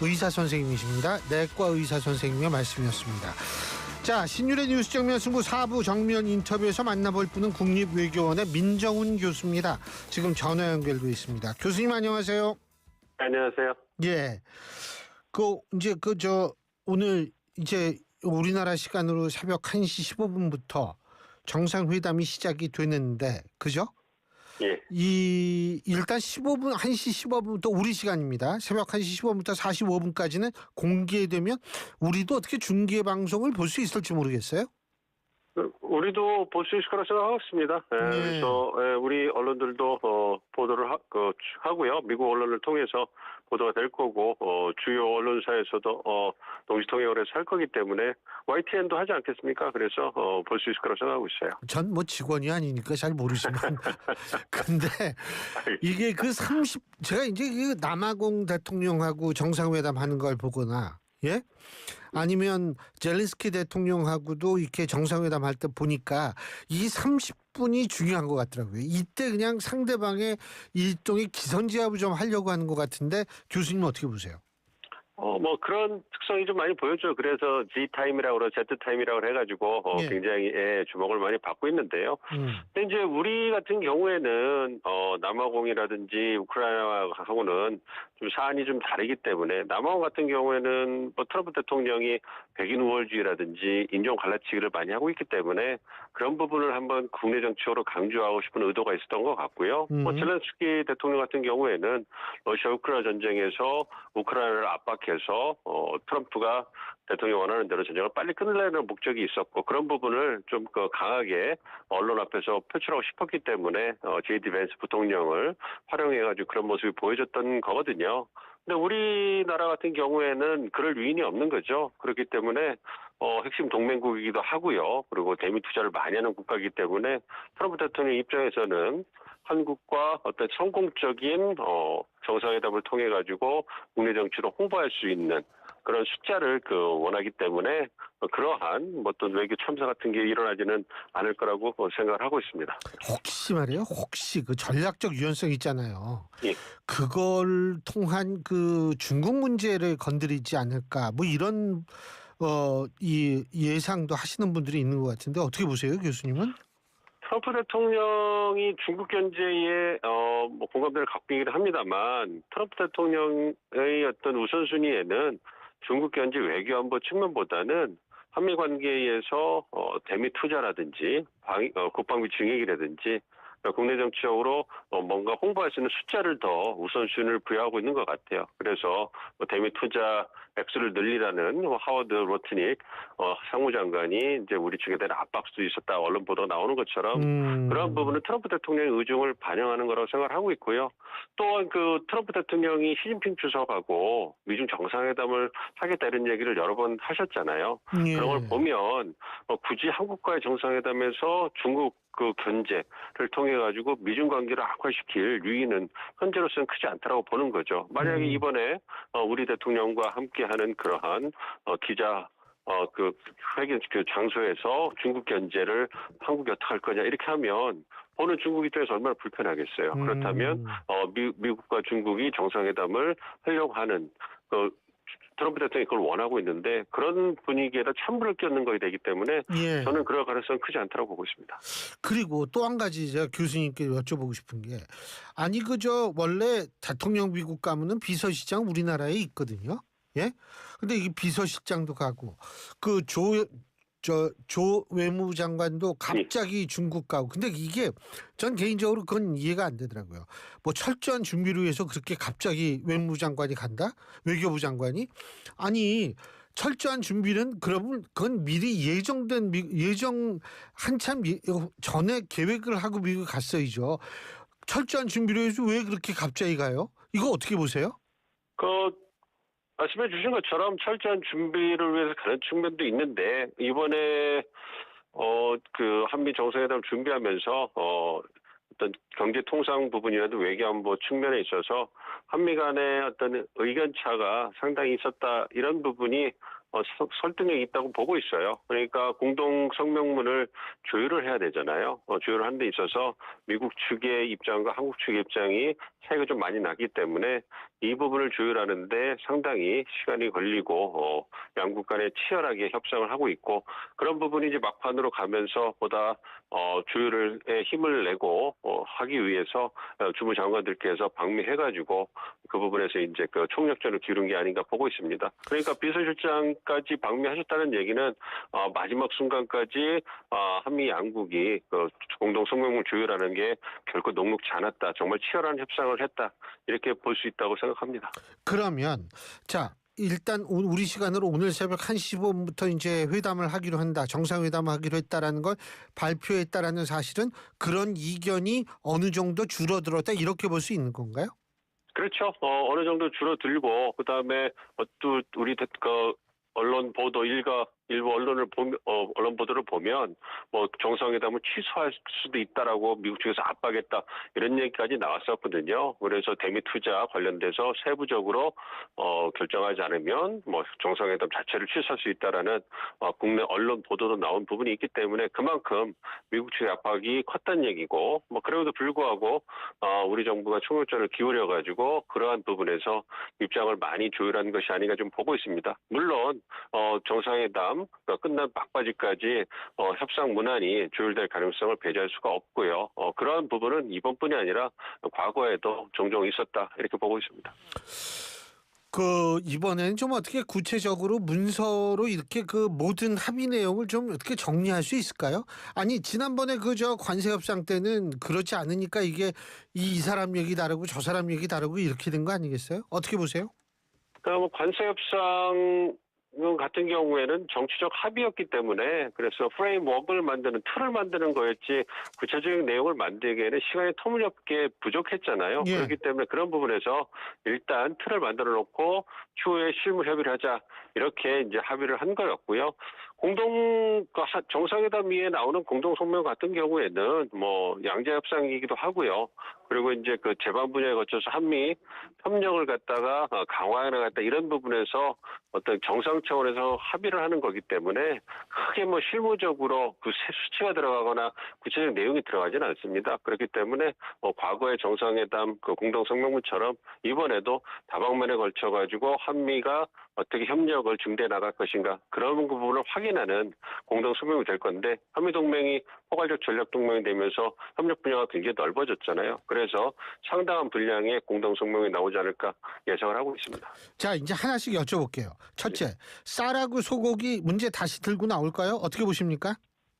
의사 선생님이십니다. 내과 의사 선생님의 말씀이었습니다. 자, 신율의 뉴스 정면 승부 4부 정면 인터뷰에서 만나볼 분은 국립외교원의 민정훈 교수입니다. 지금 전화 연결돼 있습니다. 교수님 안녕하세요. 안녕하세요. 예. 오늘 이제 우리나라 시간으로 새벽 1시 15분부터 정상회담이 시작이 되는데, 그죠? 예. 일단 1시 15분부터 우리 시간입니다. 새벽 1시 15분부터 45분까지는 공개되면 우리도 어떻게 중계 방송을 볼 수 있을지 모르겠어요. 우리도 볼 수 있을 거라 생각하고 있습니다. 네. 그래서 우리 언론들도 보도를 하고요. 미국 언론을 통해서 보도가 될 거고 주요 언론사에서도 동시 통역을 해서 할 거기 때문에 YTN도 하지 않겠습니까? 그래서 볼 수 있을 거라 생각하고 있어요. 전 뭐 직원이 아니니까 잘 모르지만 근데 이게 제가 이제 남아공 대통령하고 정상회담 하는 걸 보거나, 예? 아니면 젤렌스키 대통령하고도 이렇게 정상회담 할 때 보니까 이 30분이 중요한 것 같더라고요. 이때 그냥 상대방의 일종의 기선제압을 좀 하려고 하는 것 같은데, 교수님 어떻게 보세요? 그런 특성이 좀 많이 보여줘요. 그래서 G타임이라고 그러고 Z타임이라고 해가지고 예. 굉장히 주목을 많이 받고 있는데요. 근데 이제 우리 같은 경우에는 남아공이라든지 우크라이나하고는 좀 사안이 좀 다르기 때문에 남아공 같은 경우에는 트럼프 대통령이 백인 우월주의라든지 인종 갈라치기를 많이 하고 있기 때문에 그런 부분을 한번 국내 정치적으로 강조하고 싶은 의도가 있었던 것 같고요. 젤렌스키 대통령 같은 경우에는 러시아 우크라이나 전쟁에서 우크라이나를 압박해서 트럼프가 대통령 원하는 대로 전쟁을 빨리 끝내려는 목적이 있었고, 그런 부분을 좀 강하게 언론 앞에서 표출하고 싶었기 때문에 J.D. 벤스 부통령을 활용해가지고 그런 모습이 보여줬던 거거든요. 근데 우리나라 같은 경우에는 그럴 위인이 없는 거죠. 그렇기 때문에 핵심 동맹국이기도 하고요. 그리고 대미 투자를 많이 하는 국가이기 때문에 트럼프 대통령 입장에서는 한국과 어떤 성공적인 정상회담을 통해 가지고 국내 정치로 홍보할 수 있는 그런 숫자를 원하기 때문에 그러한 어떤 외교 참사 같은 게 일어나지는 않을 거라고 생각을 하고 있습니다. 혹시 그 전략적 유연성 있잖아요. 예. 그걸 통한 중국 문제를 건드리지 않을까, 뭐 이런 이 예상도 하시는 분들이 있는 것 같은데 어떻게 보세요, 교수님은? 트럼프 대통령이 중국 견제에 공감대를 갖고 있긴 합니다만, 트럼프 대통령의 어떤 우선순위에는 중국 견제 외교안보 측면보다는 한미 관계에서 대미 투자라든지 국방비 증액이라든지 국내 정치적으로 뭔가 홍보할 수 있는 숫자를 더 우선순위를 부여하고 있는 것 같아요. 그래서 대미 투자 액수를 늘리라는 하워드 로트닉 상무장관이 이제 우리 측에 대한 압박수도 있었다, 언론 보도가 나오는 것처럼 그런 부분은 트럼프 대통령의 의중을 반영하는 거라고 생각을 하고 있고요. 또한 트럼프 대통령이 시진핑 주석하고 미중 정상회담을 하겠다 이런 얘기를 여러 번 하셨잖아요. 예. 그런 걸 보면 굳이 한국과의 정상회담에서 중국 견제를 통해 가지고 미중 관계를 악화시킬 유인은 현재로서는 크지 않다라고 보는 거죠. 만약에 이번에 우리 대통령과 함께하는 그러한 기자 회견 장소에서 중국 견제를 한국이 어떻게 할 거냐 이렇게 하면 보는 중국 입장에서 얼마나 불편하겠어요. 그렇다면 미국과 중국이 정상회담을 하려고 하는 트럼프 대통령이 그걸 원하고 있는데 그런 분위기에다 찬물을 끼얹는 것이 되기 때문에 예. 저는 그럴 가능성은 크지 않다고 보고 있습니다. 그리고 또 한 가지 제가 교수님께 여쭤보고 싶은 게, 아니 원래 대통령 미국 가면은 비서실장 우리나라에 있거든요. 예? 근데 이게 비서실장도 가고 조 외무부 장관도 갑자기 중국 가고, 근데 이게 전 개인적으로 그건 이해가 안 되더라고요. 뭐 철저한 준비를 위해서 그렇게 갑자기 외무부 장관이 간다? 외교부 장관이? 아니, 철저한 준비는 그러면 그건 미리 예정된 한참 전에 계획을 하고 미국 갔어야죠. 철저한 준비를 해서 왜 그렇게 갑자기 가요? 이거 어떻게 보세요? 말씀해 주신 것처럼 철저한 준비를 위해서 가는 측면도 있는데, 이번에 한미 정상회담 준비하면서 어떤 경제 통상 부분이라도 외교안보 측면에 있어서 한미 간의 어떤 의견 차가 상당히 있었다 이런 부분이 설득력이 있다고 보고 있어요. 그러니까 공동 성명문을 조율을 해야 되잖아요. 조율을 하는 데 있어서 미국 측의 입장과 한국 측의 입장이 차이가 좀 많이 나기 때문에 이 부분을 조율하는데 상당히 시간이 걸리고 양국 간에 치열하게 협상을 하고 있고 그런 부분이 이제 막판으로 가면서 보다 조율에 힘을 내고 하기 위해서 주무장관들께서 방미해가지고 그 부분에서 이제 그 총력전을 기울인 게 아닌가 보고 있습니다. 그러니까 비서실장까지 방미하셨다는 얘기는 마지막 순간까지 한미 양국이 그 공동 성명을 조율하는 게 결코 녹록지 않았다. 정말 치열한 협상을 했다. 이렇게 볼 수 있다고 생각합니다. 그러면 자 일단 우리 시간으로 오늘 새벽 1시 15분부터 이제 회담을 하기로 한다. 정상회담을 하기로 했다라는 걸 발표했다라는 사실은 그런 이견이 어느 정도 줄어들었다 이렇게 볼 수 있는 건가요? 그렇죠. 어느 정도 줄어들고 그다음에 또 우리 언론 보도 일부 언론 보도를 보면 뭐 정상회담을 취소할 수도 있다라고 미국 측에서 압박했다 이런 얘기까지 나왔었거든요. 그래서 대미 투자 관련돼서 세부적으로 결정하지 않으면 뭐 정상회담 자체를 취소할 수 있다라는 국내 언론 보도도 나온 부분이 있기 때문에 그만큼 미국 측의 압박이 컸다는 얘기고 뭐 그럼에도 불구하고 우리 정부가 총력전을 기울여 가지고 그러한 부분에서 입장을 많이 조율한 것이 아닌가 좀 보고 있습니다. 물론 정상회담 끝난 막바지까지 협상 문안이 조율될 가능성을 배제할 수가 없고요. 그러한 부분은 이번뿐이 아니라 과거에도 종종 있었다 이렇게 보고 있습니다. 이번에는 좀 어떻게 구체적으로 문서로 이렇게 그 모든 합의 내용을 좀 어떻게 정리할 수 있을까요? 아니 지난번에 관세 협상 때는 그렇지 않으니까 이게 이 사람 얘기 다르고 저 사람 얘기 다르고 이렇게 된 거 아니겠어요? 어떻게 보세요? 그럼 관세 협상 같은 경우에는 정치적 합의였기 때문에 그래서 프레임워크를 만드는 틀을 만드는 거였지 구체적인 내용을 만들기에는 시간이 터무니없게 부족했잖아요. 예. 그렇기 때문에 그런 부분에서 일단 틀을 만들어 놓고 추후에 실무 협의를 하자 이렇게 이제 합의를 한 거였고요. 정상회담 위에 나오는 공동 성명 같은 경우에는 뭐 양자 협상이기도 하고요. 그리고 이제 그 재반 분야에 거쳐서 한미 협력을 갖다가 강화해 나갔다 이런 부분에서 어떤 정상 차원에서 합의를 하는 거기 때문에 크게 뭐 실무적으로 그 수치가 들어가거나 구체적 내용이 들어가지는 않습니다. 그렇기 때문에 과거의 정상회담 그 공동 성명문처럼 이번에도 다방면에 걸쳐 가지고 한미가 어떻게 협력을 증대해 나갈 것인가 그런 부분을 확인하는 공동 성명이 될 건데 한미동맹이 포괄적 전략동맹이 되면서 협력 분야가 굉장히 넓어졌잖아요. 그래서 상당한 분량의 공동 성명이 나오지 않을까 예상을 하고 있습니다. 자 이제 하나씩 여쭤볼게요. 첫째, 쌀하고 소고기 문제 다시 들고 나올까요? 어떻게 보십니까?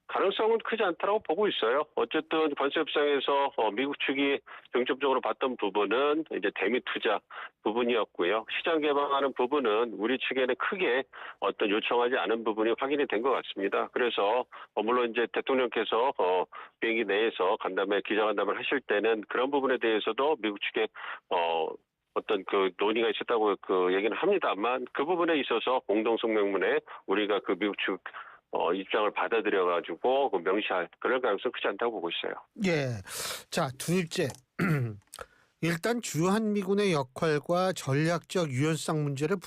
가능성은 크지 않다고 보고 있어요. 어쨌든 관세 협상에서 미국 측이 중점적으로 봤던 부분은 이제 대미 투자 부분이었고요. 시장 개방하는 부분은 우리 측에는 크게 어떤 요청하지 않은 부분이 확인이 된 것 같습니다. 그래서 물론 이제 대통령께서 비행기 내에서 기자간담회를 하실 때는 그런 부분에 대해서도 미국 측에 어떤 그 논의가 있었다고 그 얘기는 합니다만 그 부분에 있어서 공동 성명문에 우리가 그 미국 측 입장을 받아들여가지고 명시할 그럴 가능성 크지 않다고 보고 있어요. 예. 자, 둘째. 일단 주한미군의 역할과 전략적 유연성 문제를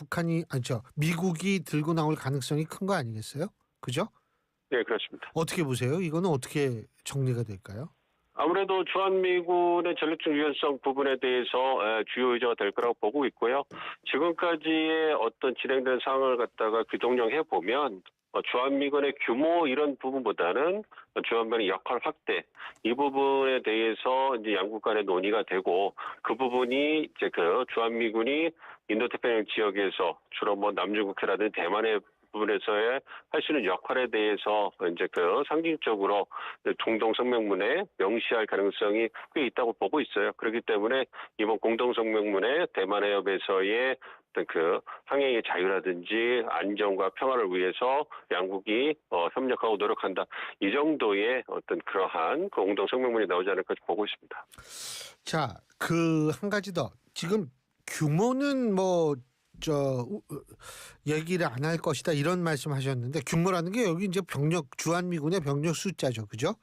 미국이 들고 나올 가능성이 큰 거 아니겠어요? 그죠? 네, 그렇습니다. 어떻게 보세요? 이거는 어떻게 정리가 될까요? 아무래도 주한미군의 전략적 유연성 부분에 대해서 주요 의제가 될 거라고 보고 있고요. 지금까지의 어떤 진행된 상황을 갖다가 규동령해 보면 주한미군의 규모 이런 부분보다는 주한미군의 역할 확대 이 부분에 대해서 이제 양국 간의 논의가 되고 그 부분이 이제 그 주한미군이 인도태평양 지역에서 주로 뭐 남중국해라든지 대만의 부분에서의 할 수 있는 역할에 대해서 이제 그 상징적으로 공동 성명문에 명시할 가능성이 꽤 있다고 보고 있어요. 그렇기 때문에 이번 공동 성명문에 대만 해협에서의 어떤 그 항해의 자유라든지 안정과 평화를 위해서 양국이 협력하고 노력한다. 이 정도의 어떤 그러한 공동 성명문이 나오지 않을까 보고 있습니다. 자, 한 가지 더. 지금 규모는 얘기를 안 할 것이다 이런 말씀하셨는데 규모라는 게 여기 이제 주한미군의 병력 숫자죠, 그죠?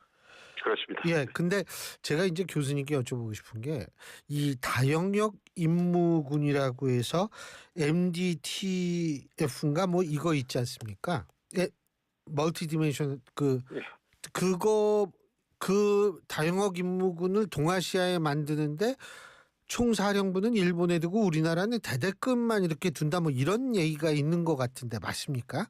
그렇습니다. 예, 근데 제가 이제 교수님께 여쭤보고 싶은 게 이 다영역 임무군이라고 해서 MDTF인가 뭐 이거 있지 않습니까? 예, 멀티 디멘션 예. 그거 그 다영역 임무군을 동아시아에 만드는데 총사령부는 일본에 두고 우리나라는 대대급만 이렇게 둔다 뭐 이런 얘기가 있는 것 같은데 맞습니까?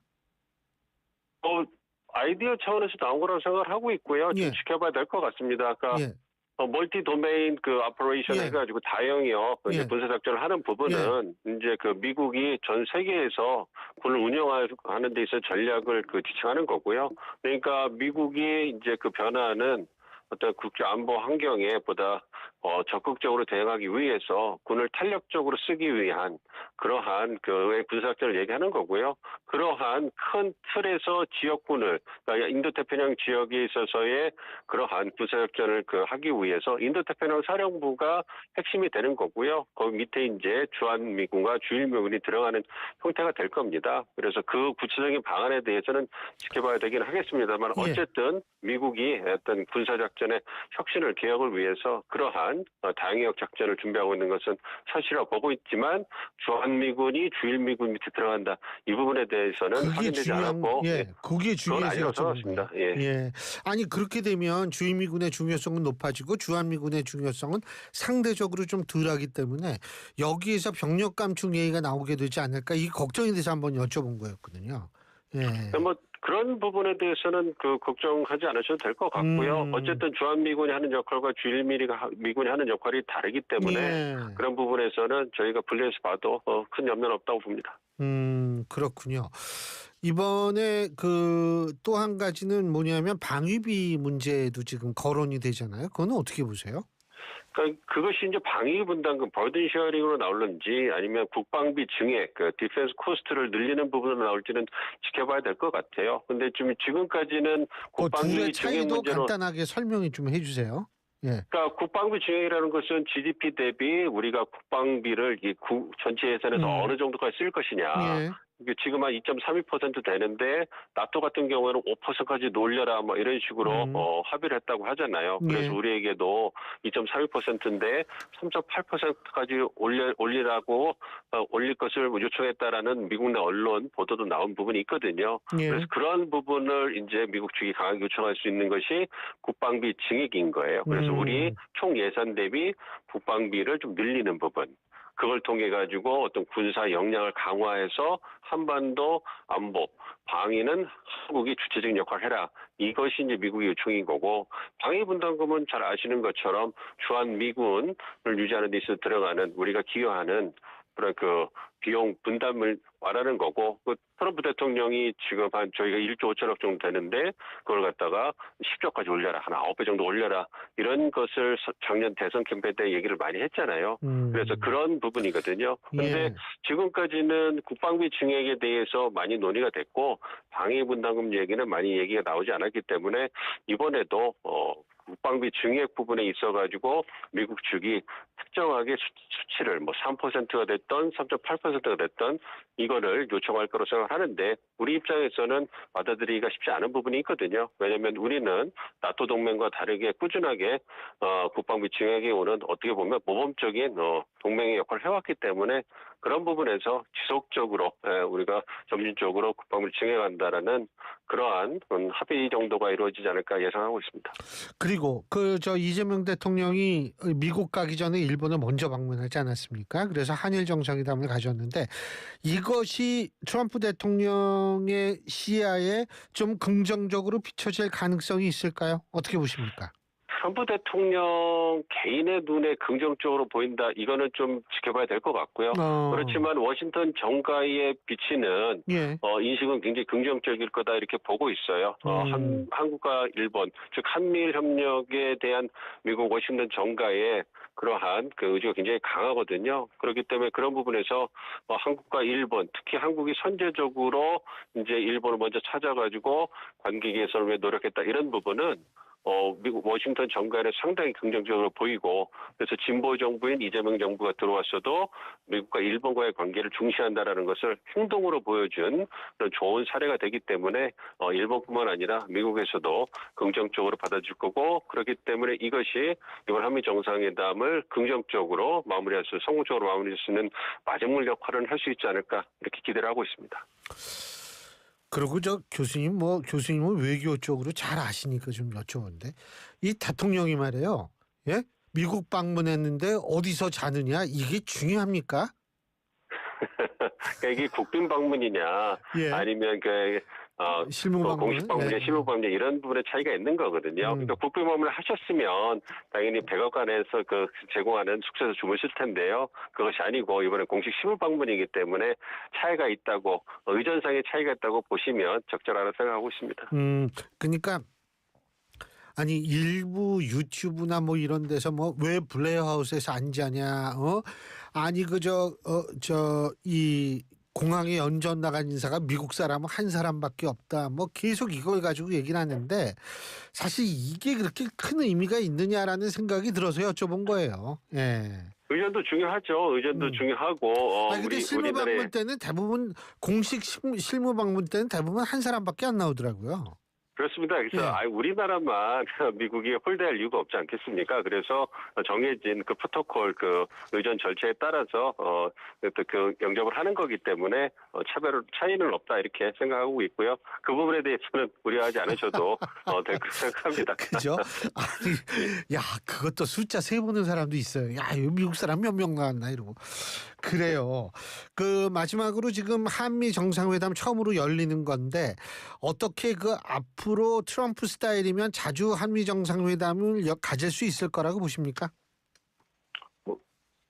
아이디어 차원에서 나온 거라고 생각을 하고 있고요. 좀 예. 지켜봐야 될 것 같습니다. 아까 예. 멀티 도메인 그 오퍼레이션 예. 해가지고 다영역 예. 이제 군사 작전을 하는 부분은 이제 그 미국이 전 세계에서 군을 운영하는 데 있어 전략을 그 지칭하는 거고요. 그러니까 미국이 이제 그 변화는 어떤 국제 안보 환경에 보다 적극적으로 대응하기 위해서 군을 탄력적으로 쓰기 위한 그러한 그 군사작전을 얘기하는 거고요. 그러한 큰 틀에서 지역군을 그러니까 인도태평양 지역에 있어서의 그러한 군사작전을 그 하기 위해서 인도태평양 사령부가 핵심이 되는 거고요. 거기 밑에 이제 주한미군과 주일미군이 들어가는 형태가 될 겁니다. 그래서 그 구체적인 방안에 대해서는 지켜봐야 되긴 하겠습니다만 어쨌든 미국이 어떤 군사작전의 혁신을 개혁을 위해서 그러한 다영역 작전을 준비하고 있는 것은 사실이라고 보고 있지만 주한미군이 주일미군 밑에 들어간다. 이 부분에 대해서는 확인되지 않았고 그게 중요해서 여쭤봤습니다. 예. 아니 그렇게 되면 주일미군의 중요성은 높아지고 주한미군의 중요성은 상대적으로 좀 덜하기 때문에 여기에서 병력 감축 얘기가 나오게 되지 않을까 이 걱정에 대해서 한번 여쭤본 거였거든요. 예. 뭐 그런 부분에 대해서는 그 걱정하지 않으셔도 될 것 같고요. 어쨌든 주한미군이 하는 역할과 주일미군이 하는 역할이 다르기 때문에 그런 부분에서는 저희가 분리해서 봐도 큰 염려는 없다고 봅니다. 그렇군요. 이번에 그 또 한 가지는 뭐냐면 방위비 문제도 지금 거론이 되잖아요. 그건 어떻게 보세요? 그러니까 그것이 이제 방위 분담금 버든 쉐어링으로 나올는지 아니면 국방비 증액, 그 디펜스 코스트를 늘리는 부분으로 나올지는 지켜봐야 될 것 같아요. 근데 지금까지는 국방비 둘의 증액 차이도 문제로 간단하게 설명이 좀 해주세요. 예. 그러니까 국방비 증액이라는 것은 GDP 대비 우리가 국방비를 전체 예산에서 어느 정도까지 쓸 것이냐. 예. 이게 지금 한 2.32% 되는데 나토 같은 경우에는 5%까지 놀려라 뭐 이런 식으로 합의를 했다고 하잖아요. 그래서 우리에게도 2.32%인데 3.8%까지 올리라고 올릴 것을 요청했다라는 미국 내 언론 보도도 나온 부분이 있거든요. 그래서 그런 부분을 이제 미국 측이 강하게 요청할 수 있는 것이 국방비 증액인 거예요. 그래서 우리 총 예산 대비 국방비를 좀 늘리는 부분. 그걸 통해 가지고 어떤 군사 역량을 강화해서 한반도 안보, 방위는 한국이 주체적인 역할을 해라. 이것이 이제 미국의 요청인 거고 방위 분담금은 잘 아시는 것처럼 주한미군을 유지하는 데 있어서 들어가는 우리가 기여하는 그런 그 비용 분담을 말하는 거고 그 트럼프 대통령이 지금 한 저희가 1조 5천억 정도 되는데 그걸 갖다가 10조까지 올려라. 한 9배 정도 올려라. 이런 것을 작년 대선 캠페인 때 얘기를 많이 했잖아요. 그래서 그런 부분이거든요. 그런데 지금까지는 국방비 증액에 대해서 많이 논의가 됐고 방위 분담금 얘기는 많이 얘기가 나오지 않았기 때문에 이번에도 국방비 증액 부분에 있어가지고 미국 측이 특정하게 수치를 뭐 3%가 됐던 3.8%가 됐던 이거를 요청할 거로 생각하는데 우리 입장에서는 받아들이기가 쉽지 않은 부분이 있거든요. 왜냐하면 우리는 나토 동맹과 다르게 꾸준하게 국방비 증액에 오는 어떻게 보면 모범적인 동맹의 역할을 해왔기 때문에 그런 부분에서 지속적으로 우리가 점진적으로 국방비를 증액한다라는 그러한 합의 정도가 이루어지지 않을까 예상하고 있습니다. 그리고 이재명 대통령이 미국 가기 전에 일본을 먼저 방문하지 않았습니까? 그래서 한일 정상회담을 가졌는데 이것이 트럼프 대통령의 시야에 좀 긍정적으로 비춰질 가능성이 있을까요? 어떻게 보십니까? 트럼프 대통령 개인의 눈에 긍정적으로 보인다. 이거는 좀 지켜봐야 될 것 같고요. 그렇지만 워싱턴 정가에 비치는 인식은 굉장히 긍정적일 거다 이렇게 보고 있어요. 한국과 일본, 즉 한미일 협력에 대한 미국 워싱턴 정가의 그러한 그 의지가 굉장히 강하거든요. 그렇기 때문에 그런 부분에서 한국과 일본, 특히 한국이 선제적으로 이제 일본을 먼저 찾아가지고 관계 개선을 위해 노력했다 이런 부분은 미국 워싱턴 정가는 상당히 긍정적으로 보이고 그래서 진보 정부인 이재명 정부가 들어왔어도 미국과 일본과의 관계를 중시한다라는 것을 행동으로 보여준 그런 좋은 사례가 되기 때문에 일본뿐만 아니라 미국에서도 긍정적으로 받아줄 거고 그렇기 때문에 이것이 이번 한미 정상회담을 긍정적으로 마무리할 수, 성공적으로 마무리할 수 있는 마지막 역할을 할 수 있지 않을까 이렇게 기대를 하고 있습니다. 그리고 저 교수님은 외교 쪽으로 잘 아시니까 좀 여쭤보는데 이 대통령이 말이에요. 예? 미국 방문했는데 어디서 자느냐 이게 중요합니까? 그러니까 이게 국빈 방문이냐 예. 아니면 실무 방문, 공식 방문이냐 예. 실무 방문이냐 이런 부분의 차이가 있는 거거든요. 그러니까 국빈 방문을 하셨으면 당연히 백악관에서 제공하는 숙소에서 주무실 텐데요. 그것이 아니고 이번에 공식 실무 방문이기 때문에 차이가 있다고 의전상의 차이가 있다고 보시면 적절하다고 생각하고 있습니다. 그러니까 아니 일부 유튜브나 뭐 이런 데서 뭐 왜 블레어하우스에서 안 자냐 아니 이 공항에 연전 나간 인사가 미국 사람은 한 사람밖에 없다 뭐 계속 이걸 가지고 얘기를 하는데 사실 이게 그렇게 큰 의미가 있느냐라는 생각이 들어서 여쭤본 거예요. 예. 의전도 중요하죠. 의전도 중요하고 근데 실무 방문 때는 대부분 공식 실무 방문 때는 대부분 한 사람밖에 안 나오더라고요. 그렇습니다. 그래서 예. 우리나라만 미국이 홀대할 이유가 없지 않겠습니까? 그래서 정해진 그 프로토콜 의전 절차에 따라서 영접을 하는 거기 때문에 차이는 없다 이렇게 생각하고 있고요. 그 부분에 대해서는 우려하지 않으셔도 될 거라고 생각합니다. 그죠? 아니, 야, 그것도 숫자 세 보는 사람도 있어요. 야, 이거 미국 사람 몇 명 나왔나 이러고. 그래요. 마지막으로 지금 한미 정상회담 처음으로 열리는 건데 어떻게 앞으로 트럼프 스타일이면 자주 한미 정상회담을 가질 수 있을 거라고 보십니까?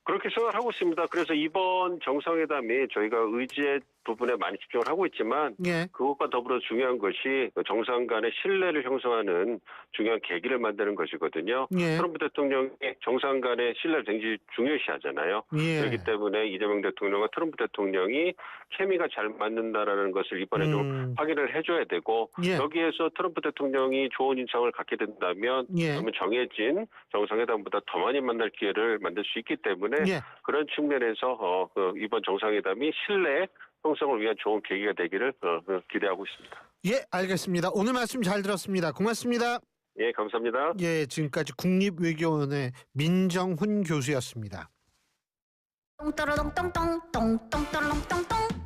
그렇게 생각을 하고 있습니다. 그래서 이번 정상회담이 저희가 의제 부분에 많이 집중을 하고 있지만 예. 그것과 더불어 중요한 것이 정상 간의 신뢰를 형성하는 중요한 계기를 만드는 것이거든요. 예. 트럼프 대통령이 정상 간의 신뢰를 굉장히 중요시하잖아요. 예. 그렇기 때문에 이재명 대통령과 트럼프 대통령이 케미가 잘 맞는다라는 것을 이번에 좀 확인을 해줘야 되고 예. 여기에서 트럼프 대통령이 좋은 인상을 갖게 된다면 그러면 정해진 정상회담보다 더 많이 만날 기회를 만들 수 있기 때문에 그런 측면에서 이번 정상회담이 신뢰 형성을 위한 좋은 계기가 되기를 기대하고 있습니다. 예, 알겠습니다. 오늘 말씀 잘 들었습니다. 고맙습니다. 예, 감사합니다. 예, 지금까지 국립외교원의 민정훈 교수였습니다. 똥따라똥똥똥 똥똥따라똥똥똥